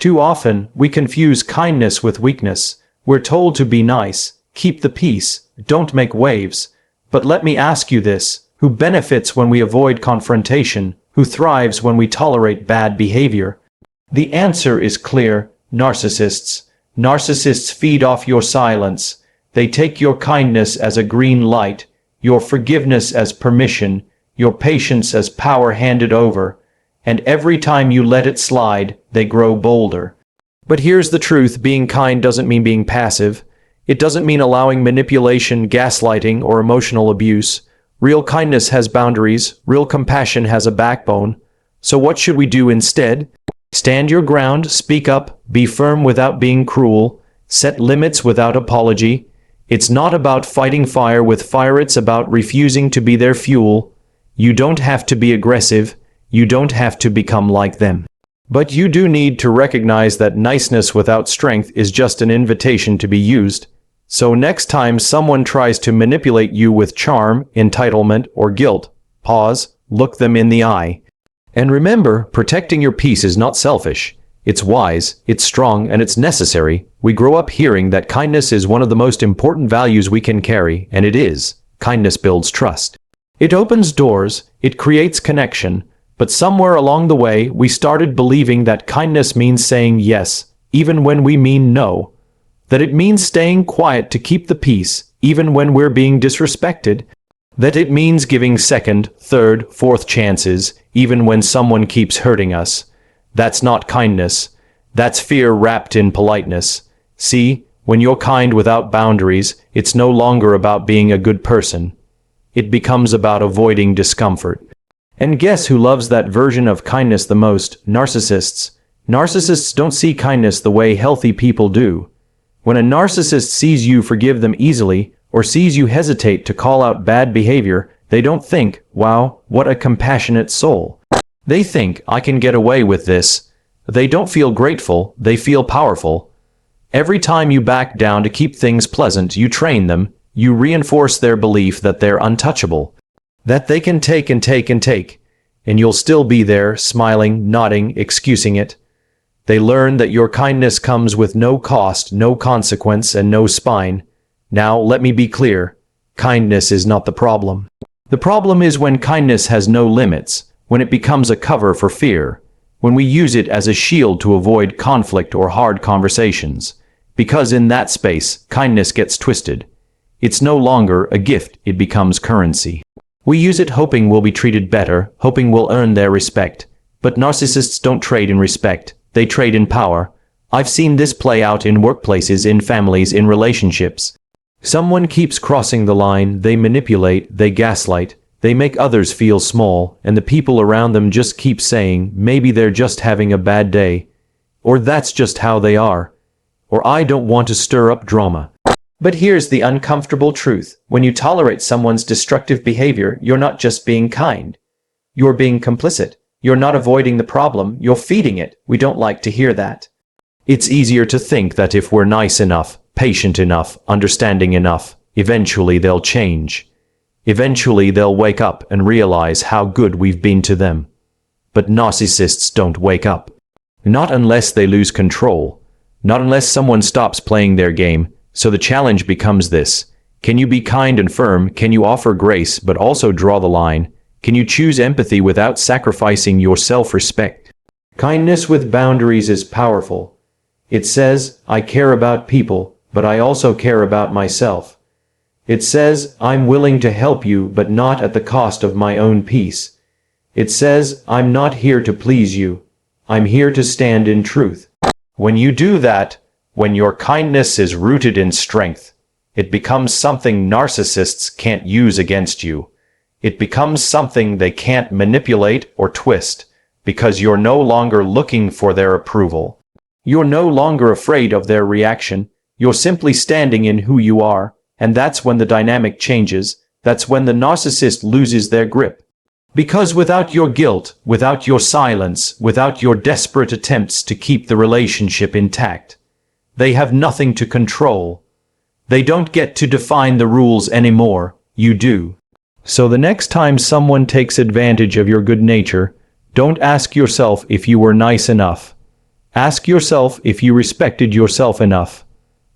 Too often, we confuse kindness with weakness. We're told to be nice, keep the peace, don't make waves. But let me ask you this: who benefits when we avoid confrontation? Who thrives when we tolerate bad behavior? The answer is clear: narcissists. Narcissists feed off your silence. They take your kindness as a green light, your forgiveness as permission, your patience as power handed over. And every time you let it slide, they grow bolder. But here's the truth: being kind doesn't mean being passive. It doesn't mean allowing manipulation, gaslighting, or emotional abuse. Real kindness has boundaries. Real compassion has a backbone. So what should we do instead? Stand your ground, speak up, be firm without being cruel, set limits without apology. It's not about fighting fire with fire, it's about refusing to be their fuel. You don't have to be aggressive. You don't have to become like them. But you do need to recognize that niceness without strength is just an invitation to be used. So next time someone tries to manipulate you with charm, entitlement, or guilt, pause, look them in the eye. And remember, protecting your peace is not selfish. It's wise, it's strong, and it's necessary. We grow up hearing that kindness is one of the most important values we can carry, and it is. Kindness builds trust. It opens doors, it creates connection. But somewhere along the way, we started believing that kindness means saying yes, even when we mean no. That it means staying quiet to keep the peace, even when we're being disrespected. That it means giving second, third, fourth chances, even when someone keeps hurting us. That's not kindness. That's fear wrapped in politeness. See, when you're kind without boundaries, it's no longer about being a good person. It becomes about avoiding discomfort. And guess who loves that version of kindness the most? Narcissists. Narcissists don't see kindness the way healthy people do. When a narcissist sees you forgive them easily, or sees you hesitate to call out bad behavior, they don't think, wow, what a compassionate soul. They think, I can get away with this. They don't feel grateful, they feel powerful. Every time you back down to keep things pleasant, you train them, you reinforce their belief that they're untouchable. That they can take and take and take, and you'll still be there, smiling, nodding, excusing it. They learn that your kindness comes with no cost, no consequence, and no spine. Now, let me be clear. Kindness is not the problem. The problem is when kindness has no limits, when it becomes a cover for fear, when we use it as a shield to avoid conflict or hard conversations. Because in that space, kindness gets twisted. It's no longer a gift, it becomes currency. We use it hoping we'll be treated better, hoping we'll earn their respect. But narcissists don't trade in respect, they trade in power. I've seen this play out in workplaces, in families, in relationships. Someone keeps crossing the line, they manipulate, they gaslight, they make others feel small, and the people around them just keep saying, maybe they're just having a bad day. Or that's just how they are. Or I don't want to stir up drama. But here's the uncomfortable truth. When you tolerate someone's destructive behavior, you're not just being kind. You're being complicit. You're not avoiding the problem, you're feeding it. We don't like to hear that. It's easier to think that if we're nice enough, patient enough, understanding enough, eventually they'll change. Eventually they'll wake up and realize how good we've been to them. But narcissists don't wake up. Not unless they lose control. Not unless someone stops playing their game. So the challenge becomes this: can you be kind and firm? Can you offer grace but also draw the line? Can you choose empathy without sacrificing your self-respect? Kindness with boundaries is powerful. It says, I care about people, but I also care about myself. It says, I'm willing to help you, but not at the cost of my own peace. It says, I'm not here to please you. I'm here to stand in truth. When you do that, when your kindness is rooted in strength, it becomes something narcissists can't use against you. It becomes something they can't manipulate or twist, because you're no longer looking for their approval. You're no longer afraid of their reaction. You're simply standing in who you are, and that's when the dynamic changes. That's when the narcissist loses their grip. Because without your guilt, without your silence, without your desperate attempts to keep the relationship intact, they have nothing to control. They don't get to define the rules anymore. You do. So the next time someone takes advantage of your good nature, don't ask yourself if you were nice enough. Ask yourself if you respected yourself enough.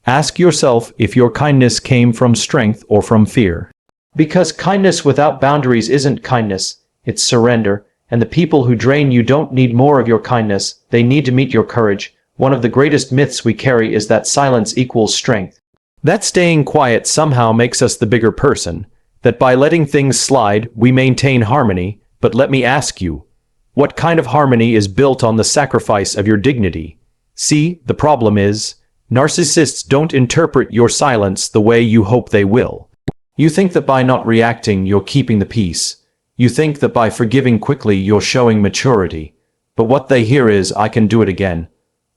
Ask yourself if your kindness came from strength or from fear. Because kindness without boundaries isn't kindness, it's surrender, and the people who drain you don't need more of your kindness, they need to meet your courage. One of the greatest myths we carry is that silence equals strength. That staying quiet somehow makes us the bigger person, that by letting things slide, we maintain harmony. But let me ask you, what kind of harmony is built on the sacrifice of your dignity? See, the problem is, narcissists don't interpret your silence the way you hope they will. You think that by not reacting, you're keeping the peace. You think that by forgiving quickly, you're showing maturity. But what they hear is, I can do it again.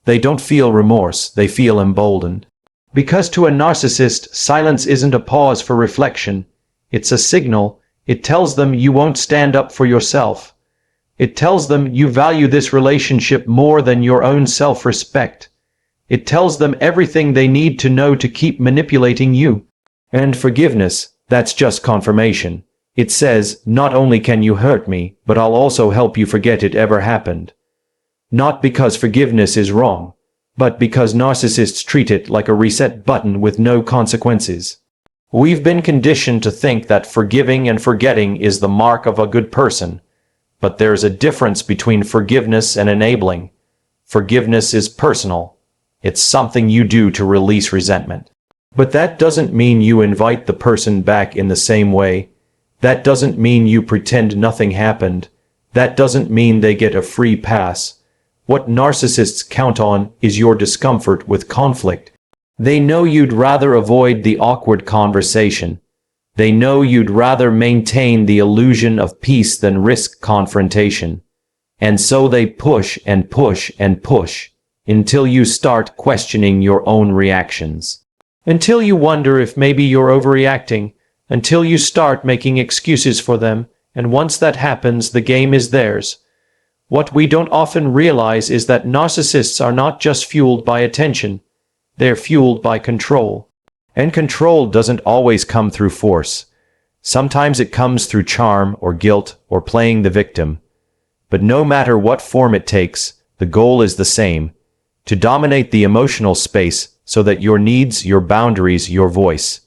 They don't feel remorse, they feel emboldened. Because to a narcissist, silence isn't a pause for reflection. It's a signal. It tells them you won't stand up for yourself. It tells them you value this relationship more than your own self-respect. It tells them everything they need to know to keep manipulating you. And forgiveness, that's just confirmation. It says, not only can you hurt me, but I'll also help you forget it ever happened. Not because forgiveness is wrong, but because narcissists treat it like a reset button with no consequences. We've been conditioned to think that forgiving and forgetting is the mark of a good person. But there's a difference between forgiveness and enabling. Forgiveness is personal. It's something you do to release resentment. But that doesn't mean you invite the person back in the same way. That doesn't mean you pretend nothing happened. That doesn't mean they get a free pass. What narcissists count on is your discomfort with conflict. They know you'd rather avoid the awkward conversation. They know you'd rather maintain the illusion of peace than risk confrontation. And so they push and push and push until you start questioning your own reactions. Until you wonder if maybe you're overreacting, until you start making excuses for them, and once that happens, the game is theirs. What we don't often realize is that narcissists are not just fueled by attention, they're fueled by control. And control doesn't always come through force. Sometimes it comes through charm or guilt or playing the victim. But no matter what form it takes, the goal is the same: to dominate the emotional space so that your needs, your boundaries, your voice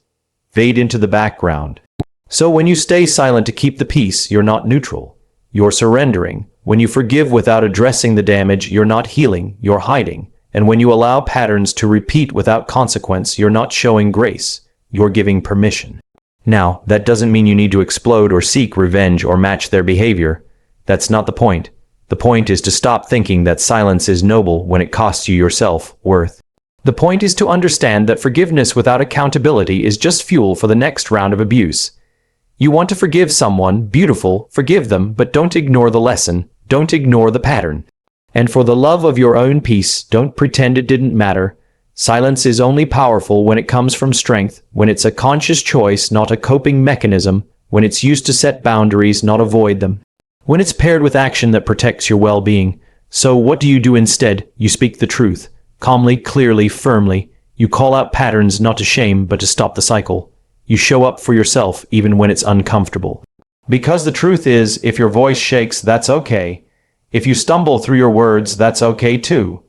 fade into the background. So when you stay silent to keep the peace, you're not neutral. You're surrendering. When you forgive without addressing the damage, you're not healing, you're hiding. And when you allow patterns to repeat without consequence, you're not showing grace, you're giving permission. Now, that doesn't mean you need to explode or seek revenge or match their behavior. That's not the point. The point is to stop thinking that silence is noble when it costs you your self-worth. The point is to understand that forgiveness without accountability is just fuel for the next round of abuse. You want to forgive someone, beautiful, forgive them, but don't ignore the lesson, don't ignore the pattern. And for the love of your own peace, don't pretend it didn't matter. Silence is only powerful when it comes from strength, when it's a conscious choice, not a coping mechanism, when it's used to set boundaries, not avoid them, when it's paired with action that protects your well-being. So what do you do instead? You speak the truth, calmly, clearly, firmly. You call out patterns not to shame, but to stop the cycle. You show up for yourself even when it's uncomfortable. Because the truth is, if your voice shakes, that's okay. If you stumble through your words, that's okay too.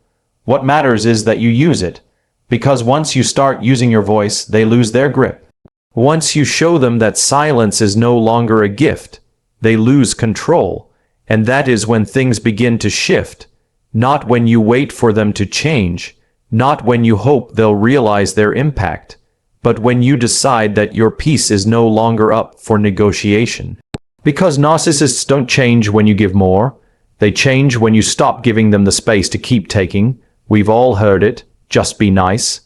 What matters is that you use it. Because once you start using your voice, they lose their grip. Once you show them that silence is no longer a gift, they lose control. And that is when things begin to shift. Not when you wait for them to change. Not when you hope they'll realize their impact. But when you decide that your peace is no longer up for negotiation. Because narcissists don't change when you give more. They change when you stop giving them the space to keep taking. We've all heard it. Just be nice.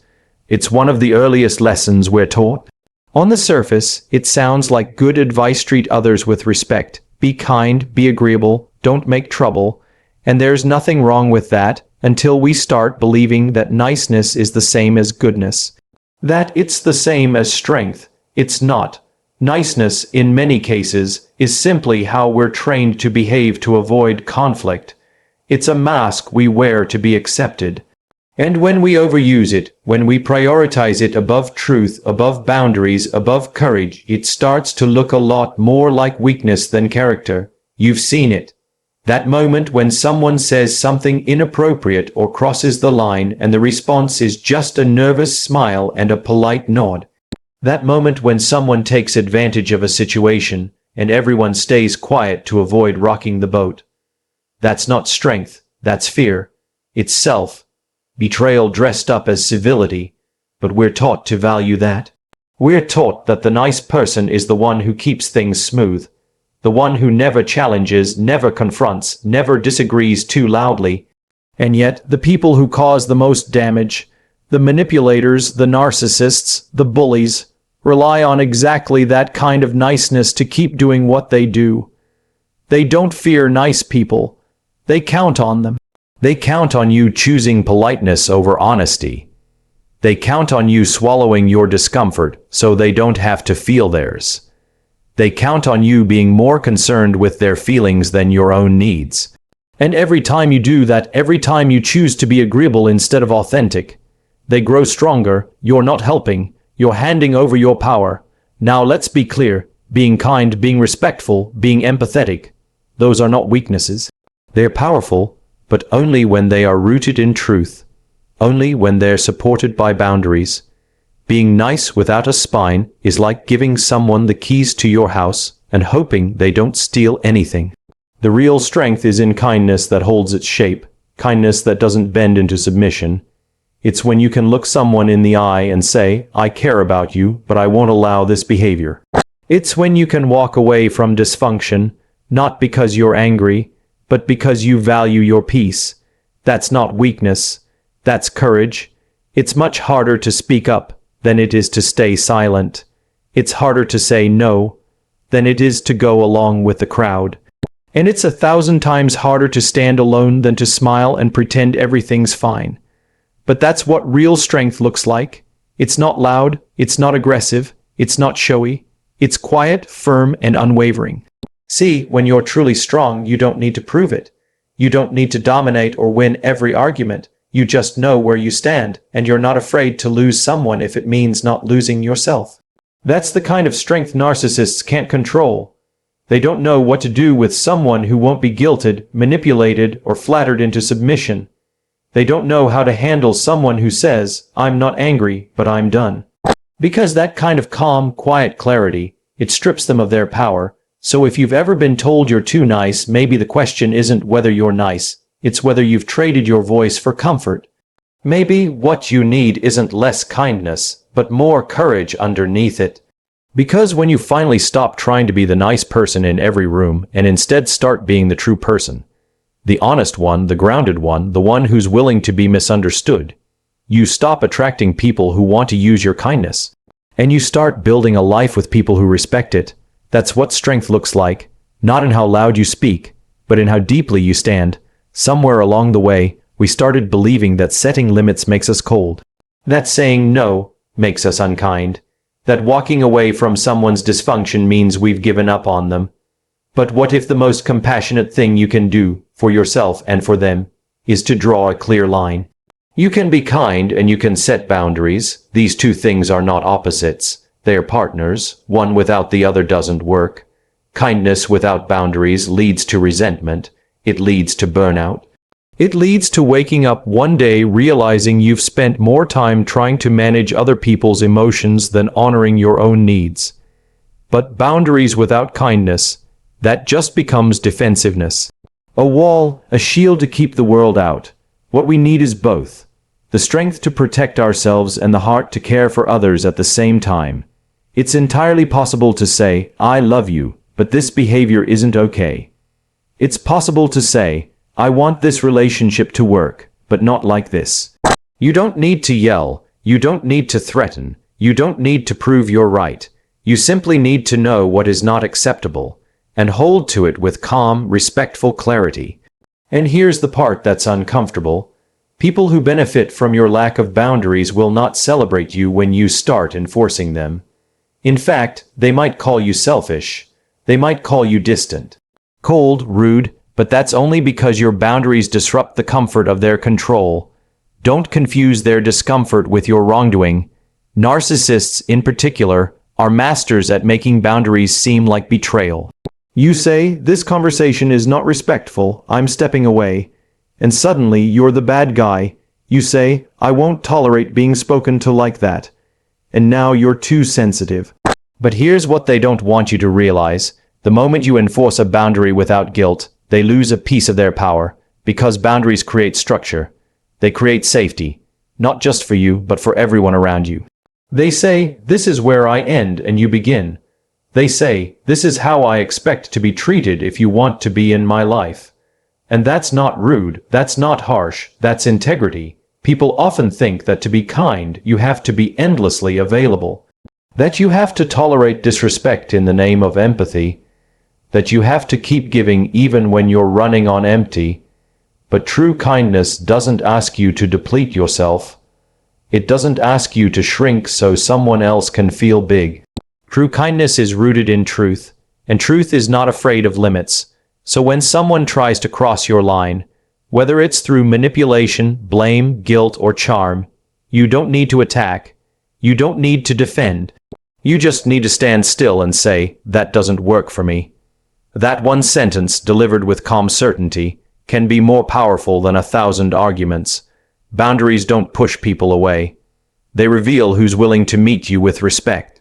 It's one of the earliest lessons we're taught. On the surface, it sounds like good advice: treat others with respect. Be kind, be agreeable, don't make trouble. And there's nothing wrong with that until we start believing that niceness is the same as goodness. That it's the same as strength. It's not. Niceness, in many cases, is simply how we're trained to behave to avoid conflict. It's a mask we wear to be accepted. And when we overuse it, when we prioritize it above truth, above boundaries, above courage, it starts to look a lot more like weakness than character. You've seen it. That moment when someone says something inappropriate or crosses the line and the response is just a nervous smile and a polite nod. That moment when someone takes advantage of a situation and everyone stays quiet to avoid rocking the boat. That's not strength, that's fear. It's self-betrayal dressed up as civility, but we're taught to value that. We're taught that the nice person is the one who keeps things smooth. The one who never challenges, never confronts, never disagrees too loudly. And yet, the people who cause the most damage, the manipulators, the narcissists, the bullies, rely on exactly that kind of niceness to keep doing what they do. They don't fear nice people. They count on them. They count on you choosing politeness over honesty. They count on you swallowing your discomfort so they don't have to feel theirs. They count on you being more concerned with their feelings than your own needs. And every time you do that, every time you choose to be agreeable instead of authentic, they grow stronger. You're not helping. You're handing over your power. Now let's be clear. Being kind, being respectful, being empathetic, those are not weaknesses. They're powerful, but only when they are rooted in truth. Only when they're supported by boundaries. Being nice without a spine is like giving someone the keys to your house and hoping they don't steal anything. The real strength is in kindness that holds its shape, kindness that doesn't bend into submission. It's when you can look someone in the eye and say, I care about you, but I won't allow this behavior. It's when you can walk away from dysfunction, not because you're angry, but because you value your peace. That's not weakness. That's courage. It's much harder to speak up than it is to stay silent. It's harder to say no than it is to go along with the crowd. And it's 1,000 times harder to stand alone than to smile and pretend everything's fine. But that's what real strength looks like. It's not loud, it's not aggressive, it's not showy. It's quiet, firm, and unwavering. See, when you're truly strong, you don't need to prove it. You don't need to dominate or win every argument. You just know where you stand, and you're not afraid to lose someone if it means not losing yourself. That's the kind of strength narcissists can't control. They don't know what to do with someone who won't be guilted, manipulated, or flattered into submission. They don't know how to handle someone who says, I'm not angry, but I'm done. Because that kind of calm, quiet clarity, it strips them of their power. So if you've ever been told you're too nice, maybe the question isn't whether you're nice. It's whether you've traded your voice for comfort. Maybe what you need isn't less kindness, but more courage underneath it. Because when you finally stop trying to be the nice person in every room and instead start being the true person, the honest one, the grounded one, the one who's willing to be misunderstood, you stop attracting people who want to use your kindness. And you start building a life with people who respect it. That's what strength looks like, not in how loud you speak, but in how deeply you stand. Somewhere along the way, we started believing that setting limits makes us cold. That saying no makes us unkind. That walking away from someone's dysfunction means we've given up on them. But what if the most compassionate thing you can do for yourself and for them is to draw a clear line? You can be kind and you can set boundaries. These two things are not opposites. They are partners. One without the other doesn't work. Kindness without boundaries leads to resentment. It leads to burnout. It leads to waking up one day realizing you've spent more time trying to manage other people's emotions than honoring your own needs. But boundaries without kindness, that just becomes defensiveness. A wall, a shield to keep the world out. What we need is both. The strength to protect ourselves and the heart to care for others at the same time. It's entirely possible to say, I love you, but this behavior isn't okay. It's possible to say, I want this relationship to work, but not like this. You don't need to yell. You don't need to threaten. You don't need to prove you're right. You simply need to know what is not acceptable and hold to it with calm, respectful clarity. And here's the part that's uncomfortable. People who benefit from your lack of boundaries will not celebrate you when you start enforcing them. In fact, they might call you selfish. They might call you distant, cold, rude, but that's only because your boundaries disrupt the comfort of their control. Don't confuse their discomfort with your wrongdoing. Narcissists, in particular, are masters at making boundaries seem like betrayal. You say, "This conversation is not respectful, I'm stepping away." And suddenly you're the bad guy. You say, "I won't tolerate being spoken to like that." And now you're too sensitive. But here's what they don't want you to realize. The moment you enforce a boundary without guilt, they lose a piece of their power, because boundaries create structure. They create safety, not just for you, but for everyone around you. They say, "This is where I end and you begin." They say, "This is how I expect to be treated if you want to be in my life." And that's not rude, that's not harsh, that's integrity. People often think that to be kind, you have to be endlessly available. That you have to tolerate disrespect in the name of empathy. That you have to keep giving even when you're running on empty. But true kindness doesn't ask you to deplete yourself. It doesn't ask you to shrink so someone else can feel big. True kindness is rooted in truth, and truth is not afraid of limits. So when someone tries to cross your line, whether it's through manipulation, blame, guilt, or charm, you don't need to attack. You don't need to defend. You just need to stand still and say, "That doesn't work for me." That one sentence, delivered with calm certainty, can be more powerful than 1,000 arguments. Boundaries don't push people away. They reveal who's willing to meet you with respect.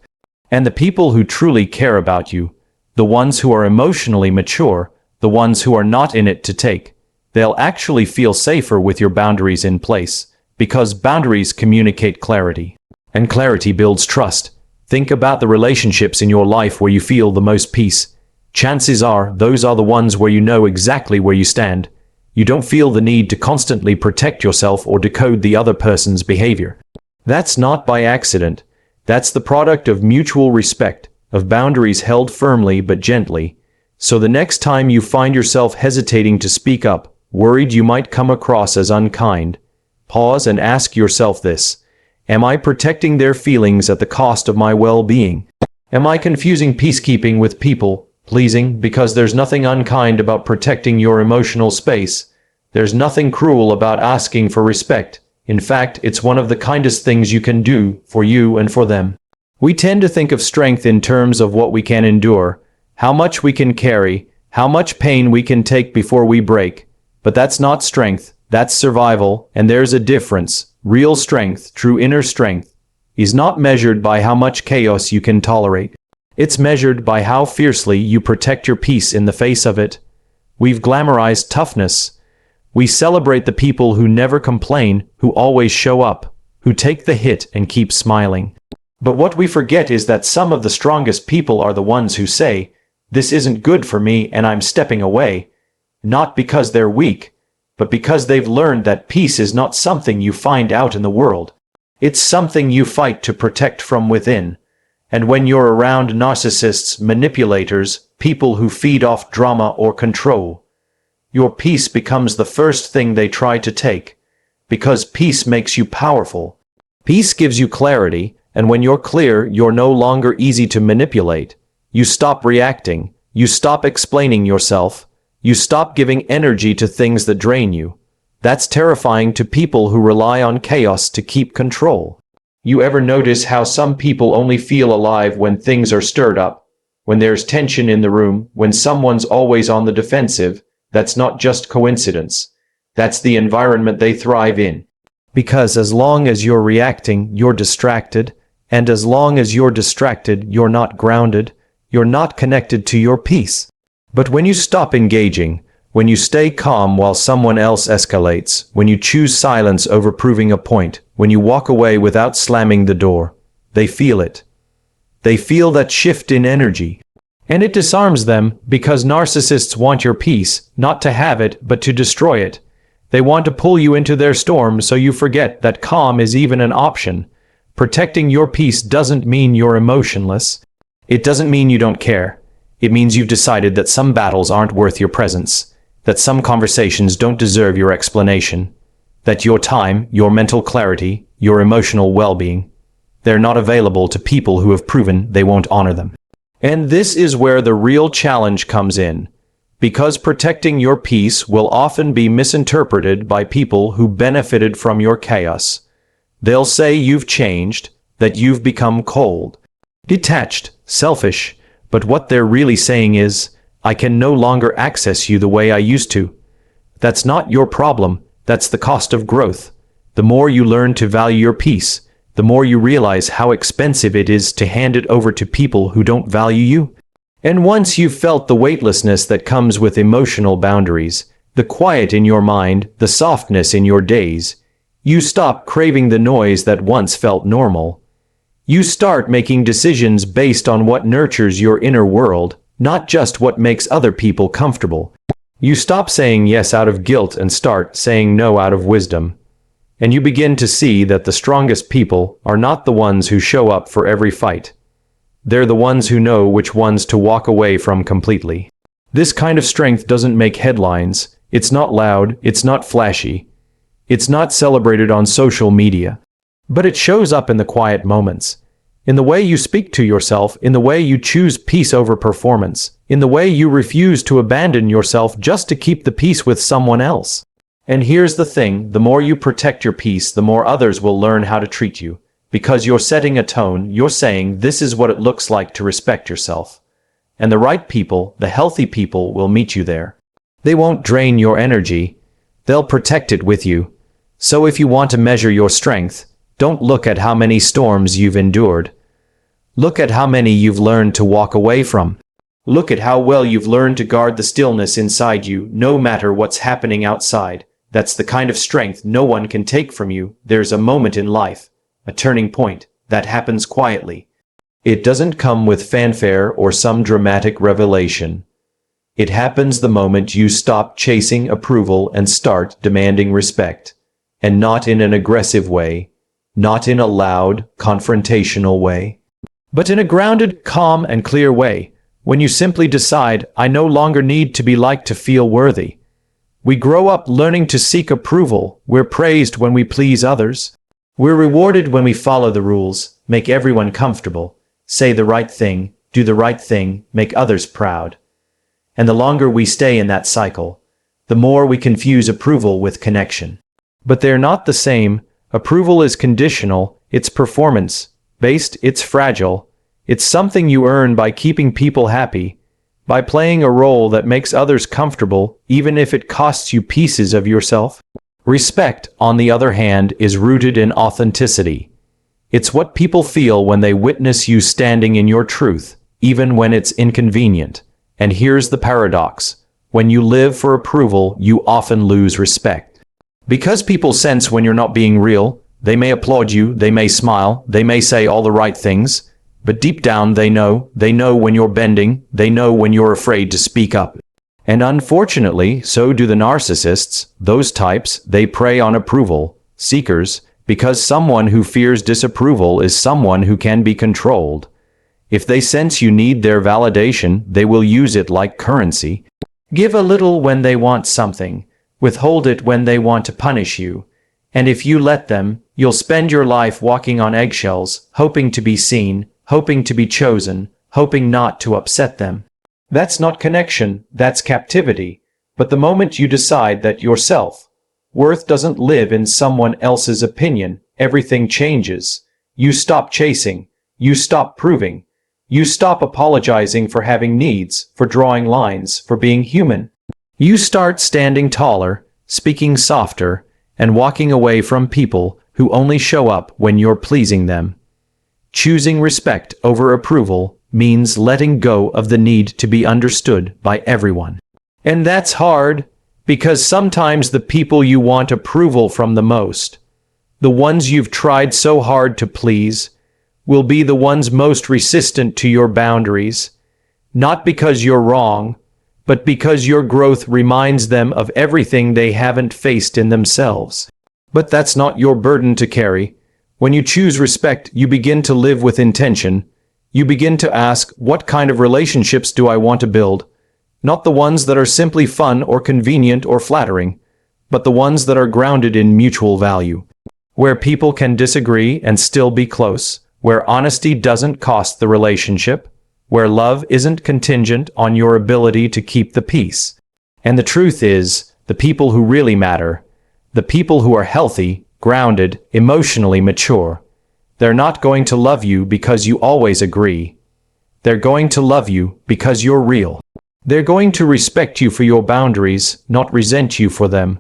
And the people who truly care about you, the ones who are emotionally mature, the ones who are not in it to take, they'll actually feel safer with your boundaries in place, because boundaries communicate clarity. And clarity builds trust. Think about the relationships in your life where you feel the most peace. Chances are, those are the ones where you know exactly where you stand. You don't feel the need to constantly protect yourself or decode the other person's behavior. That's not by accident. That's the product of mutual respect, of boundaries held firmly but gently. So the next time you find yourself hesitating to speak up, worried you might come across as unkind, pause and ask yourself this: am I protecting their feelings at the cost of my well-being? Am I confusing peacekeeping with people pleasing? Because there's nothing unkind about protecting your emotional space. There's nothing cruel about asking for respect. In fact, it's one of the kindest things you can do for you and for them. We tend to think of strength in terms of what we can endure, how much we can carry, how much pain we can take before we break. But that's not strength, that's survival, and there's a difference. Real strength, true inner strength, is not measured by how much chaos you can tolerate. It's measured by how fiercely you protect your peace in the face of it. We've glamorized toughness. We celebrate the people who never complain, who always show up, who take the hit and keep smiling. But what we forget is that some of the strongest people are the ones who say, "This isn't good for me and I'm stepping away," not because they're weak, but because they've learned that peace is not something you find out in the world. It's something you fight to protect from within. And when you're around narcissists, manipulators, people who feed off drama or control, your peace becomes the first thing they try to take. Because peace makes you powerful. Peace gives you clarity, and when you're clear, you're no longer easy to manipulate. You stop reacting. You stop explaining yourself. You stop giving energy to things that drain you. That's terrifying to people who rely on chaos to keep control. You ever notice how some people only feel alive when things are stirred up? When there's tension in the room, when someone's always on the defensive? That's not just coincidence. That's the environment they thrive in. Because as long as you're reacting, you're distracted. And as long as you're distracted, you're not grounded. You're not connected to your peace. But when you stop engaging, when you stay calm while someone else escalates, when you choose silence over proving a point, when you walk away without slamming the door, they feel it. They feel that shift in energy. And it disarms them, because narcissists want your peace, not to have it, but to destroy it. They want to pull you into their storm so you forget that calm is even an option. Protecting your peace doesn't mean you're emotionless. It doesn't mean you don't care. It means you've decided that some battles aren't worth your presence, that some conversations don't deserve your explanation, that your time, your mental clarity, your emotional well-being, they're not available to people who have proven they won't honor them. And this is where the real challenge comes in, because protecting your peace will often be misinterpreted by people who benefited from your chaos. They'll say you've changed, that you've become cold, detached, selfish, but what they're really saying is, I can no longer access you the way I used to. That's not your problem, that's the cost of growth. The more you learn to value your peace, the more you realize how expensive it is to hand it over to people who don't value you. And once you've felt the weightlessness that comes with emotional boundaries, the quiet in your mind, the softness in your days, you stop craving the noise that once felt normal. You start making decisions based on what nurtures your inner world, not just what makes other people comfortable. You stop saying yes out of guilt and start saying no out of wisdom. And you begin to see that the strongest people are not the ones who show up for every fight. They're the ones who know which ones to walk away from completely. This kind of strength doesn't make headlines. It's not loud, it's not flashy. It's not celebrated on social media. But it shows up in the quiet moments. In the way you speak to yourself, in the way you choose peace over performance, in the way you refuse to abandon yourself just to keep the peace with someone else. And here's the thing, the more you protect your peace, the more others will learn how to treat you. Because you're setting a tone, you're saying this is what it looks like to respect yourself. And the right people, the healthy people, will meet you there. They won't drain your energy. They'll protect it with you. So if you want to measure your strength, don't look at how many storms you've endured. Look at how many you've learned to walk away from. Look at how well you've learned to guard the stillness inside you, no matter what's happening outside. That's the kind of strength no one can take from you. There's a moment in life, a turning point, that happens quietly. It doesn't come with fanfare or some dramatic revelation. It happens the moment you stop chasing approval and start demanding respect. And not in an aggressive way, not in a loud, confrontational way, but in a grounded, calm, and clear way, when you simply decide, I no longer need to be liked to feel worthy. We grow up learning to seek approval. We're praised when we please others. We're rewarded when we follow the rules, make everyone comfortable, say the right thing, do the right thing, make others proud. And the longer we stay in that cycle, the more we confuse approval with connection. But they're not the same. Approval is conditional, it's performance-based, it's fragile. It's something you earn by keeping people happy, by playing a role that makes others comfortable, even if it costs you pieces of yourself. Respect, on the other hand, is rooted in authenticity. It's what people feel when they witness you standing in your truth, even when it's inconvenient. And here's the paradox. When you live for approval, you often lose respect. Because people sense when you're not being real, they may applaud you, they may smile, they may say all the right things, but deep down they know when you're bending, they know when you're afraid to speak up. And unfortunately, so do the narcissists, those types, they prey on approval seekers, because someone who fears disapproval is someone who can be controlled. If they sense you need their validation, they will use it like currency. Give a little when they want something. Withhold it when they want to punish you. And if you let them, you'll spend your life walking on eggshells, hoping to be seen, hoping to be chosen, hoping not to upset them. That's not connection, that's captivity. But the moment you decide that your self-worth doesn't live in someone else's opinion, everything changes. You stop chasing. You stop proving. You stop apologizing for having needs, for drawing lines, for being human. You start standing taller, speaking softer, and walking away from people who only show up when you're pleasing them. Choosing respect over approval means letting go of the need to be understood by everyone. And that's hard, because sometimes the people you want approval from the most, the ones you've tried so hard to please, will be the ones most resistant to your boundaries, not because you're wrong, but because your growth reminds them of everything they haven't faced in themselves. But that's not your burden to carry. When you choose respect, you begin to live with intention. You begin to ask, what kind of relationships do I want to build? Not the ones that are simply fun or convenient or flattering, but the ones that are grounded in mutual value, where people can disagree and still be close, where honesty doesn't cost the relationship, where love isn't contingent on your ability to keep the peace. And the truth is, the people who really matter, the people who are healthy, grounded, emotionally mature, they're not going to love you because you always agree. They're going to love you because you're real. They're going to respect you for your boundaries, not resent you for them.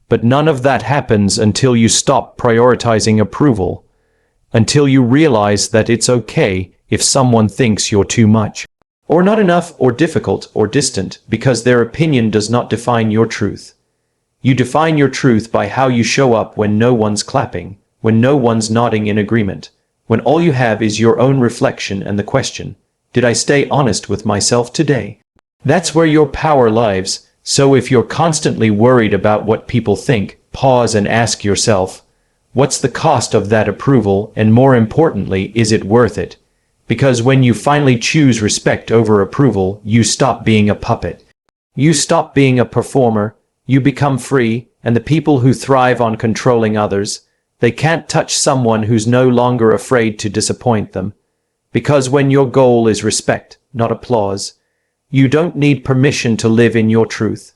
But none of that happens until you stop prioritizing approval, until you realize that it's okay if someone thinks you're too much, or not enough, or difficult, or distant, because their opinion does not define your truth. You define your truth by how you show up when no one's clapping, when no one's nodding in agreement, when all you have is your own reflection and the question, did I stay honest with myself today? That's where your power lies. So if you're constantly worried about what people think, pause and ask yourself, what's the cost of that approval, and more importantly, is it worth it? Because when you finally choose respect over approval, you stop being a puppet. You stop being a performer, you become free, and the people who thrive on controlling others, they can't touch someone who's no longer afraid to disappoint them. Because when your goal is respect, not applause, you don't need permission to live in your truth.